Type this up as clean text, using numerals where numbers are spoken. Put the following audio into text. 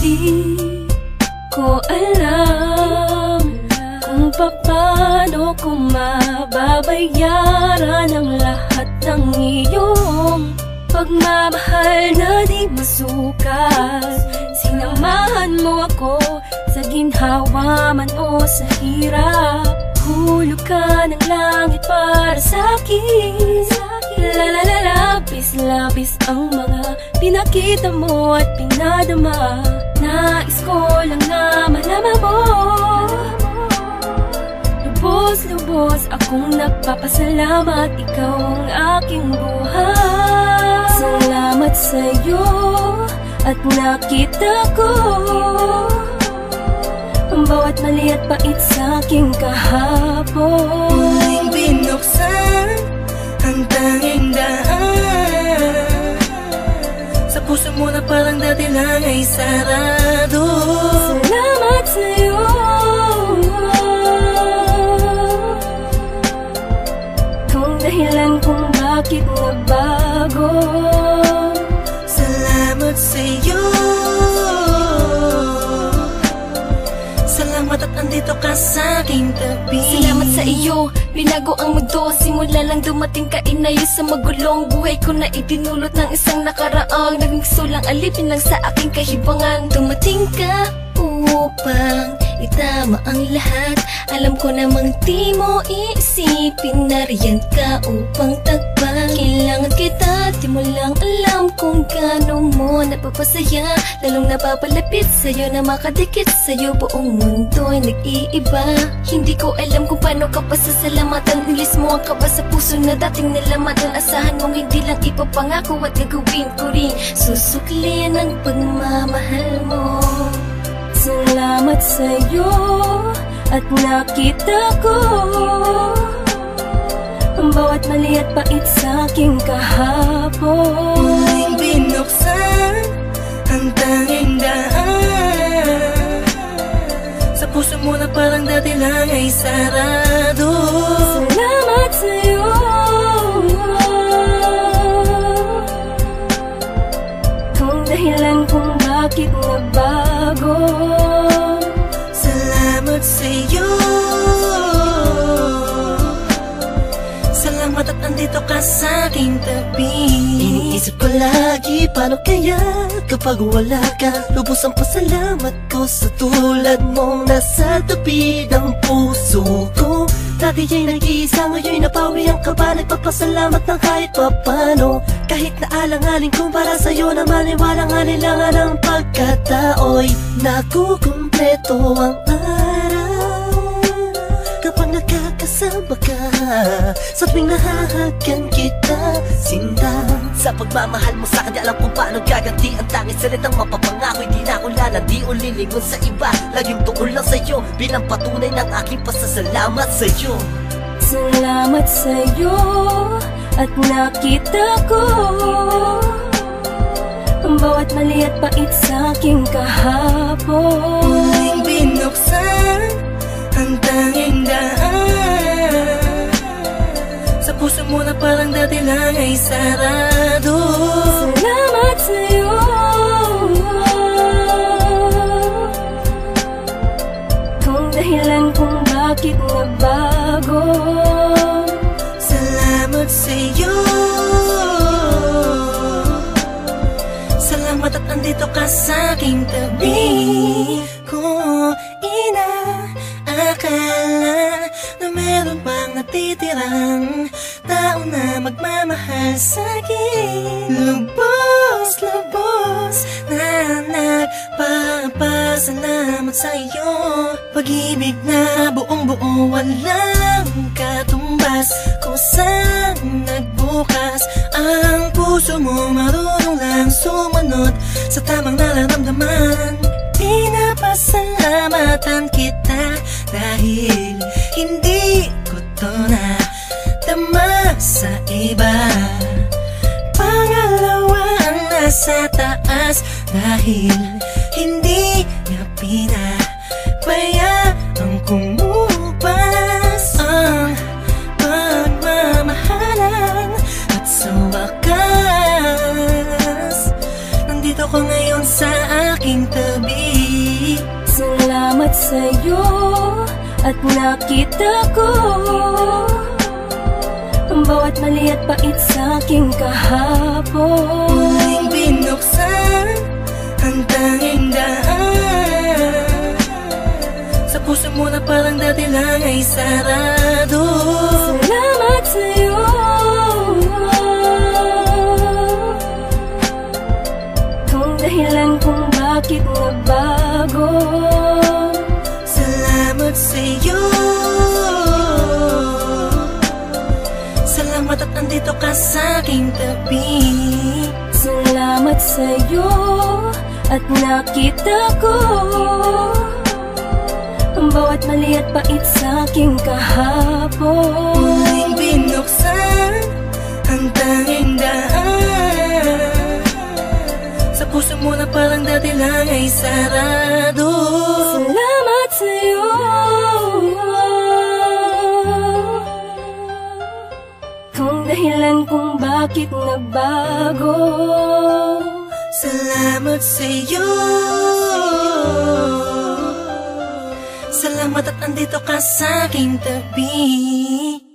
Di ko alam kung paano ko mababayaran ang lahat ng iyong pagmamahal na di masukat. Sinamahan mo ako sa ginhawa man o sa hirap. Hulog ka ng langit para sa'kin. Labis ang mga pinakita mo at pinadama. Nais ko lang na malaman mo. Lubos akong nagpapasalamat, ikaw ang aking buhay. Salamat sa'yo at nakita ko ang bawat mali at pait sa'king kahapon. Muling binuksan ang tanging daan sa puso mo na parang dati lang ay sarado. Salamat sa'yo, kung dahilan kung bakit nagbago. Salamat sa'yo, salamat at andito ka sa aking tabi. Salamat sa iyo, binago ang mundo. Simula lang dumating ka, inayos sa magulong buhay ko na itinulot ng isang nakaraang naging sulang alipin lang sa aking kahibangan. Dumating ka upang itama ang lahat. Alam ko namang di mo iisipin, nariyan ka upang takpan. Kailangan kita, di mo lang alam kung gaano mo napapasaya. Lalong napapalapit sa'yo na makadikit sa'yo, buong mundo'y nag-iiba. Hindi ko alam kung paano ka pasasalamatan. Ilis mo ang kaba sa puso na dating nalamatan. Asahan mong hindi lang ipapangako at gagawin ko rin. Susuklian ang pagmamahal mo. Salamat sa'yo at nakita ko ang bawat mali at pait sa'king kahapon. Muling binuksan ang tanging daan sa puso mo na parang dati lang ay sarado. Salamat sa'yo, kung dahilan kung bakit nagbago. Salamat sa'yo, salamat at andito ka sa aking tabi. Iniisip ko lagi, paano kaya kapag wala ka? Lubos ang pasalamat ko sa tulad mong nasa tabi ng puso ko. Dati ay nag-iisa, ngayon'y napawi ang kaba. Nagpapasalamat ng kahit papano. Kahit na alang-aling kung para sa'yo naman ay walang anilangan ng pagkatao'y nakukumpleto ang araw kapag nakakasama ka. Sa tuwing nahahagan kita, sinta sa pagmamahal mo sa'kin, di alam kung paano gaganti ang tanging salitang mapapangako. Hindi na ako lalandi o lilingon sa iba, laging tuon lang sa'yo bilang patunay ng aking pasasalamat sa'yo. Salamat sa'yo at nakita ko ang bawat mali at pait sa'king kahapon. Muling binuksan ang tanging daan sa puso mo na parang dati lang ay sarado. Salamat sa'yo, kung dahilan kung bakit nagbago. Salamat sa'yo, salamat at andito ka sa aking tabi. Kung inaakala na meron pang natitirang tao na magmamahal sa'kin, lubos na nagpapasalamat sa'yo. Pag-ibig na buong-buo, walang katumbas. Kung saan nagbukas ang puso mo, marunong lang sumunod sa tamang nararamdaman. Pinapasalamatan kita dahil hindi ko to nadama sa iba. Pangalawa ang nasa taas dahil hindi niya pinabayaan kumupas ang pagmamahalan. At sa wakas, nandito ko ngayon sa aking tabi. sa'yo at nakita ko ang bawat mali at pait sa'king kahapon. Muling binuksan ang tanging daan sa puso mo na parang dati lang ay sarado. Salamat sa'yo, kung dahilan kung bakit nabago. Salamat sa'yo, salamat at andito ka sa'king tabi. Salamat sa'yo at nakita ko ang bawat mali at pait sa'king kahapon. Muling binuksan ang tanging daan sa puso mo na parang dati lang ay sarado. Salamat sa'yo, kung dahilan kung bakit nagbago. Salamat sa'yo, salamat at andito ka sa'king tabi.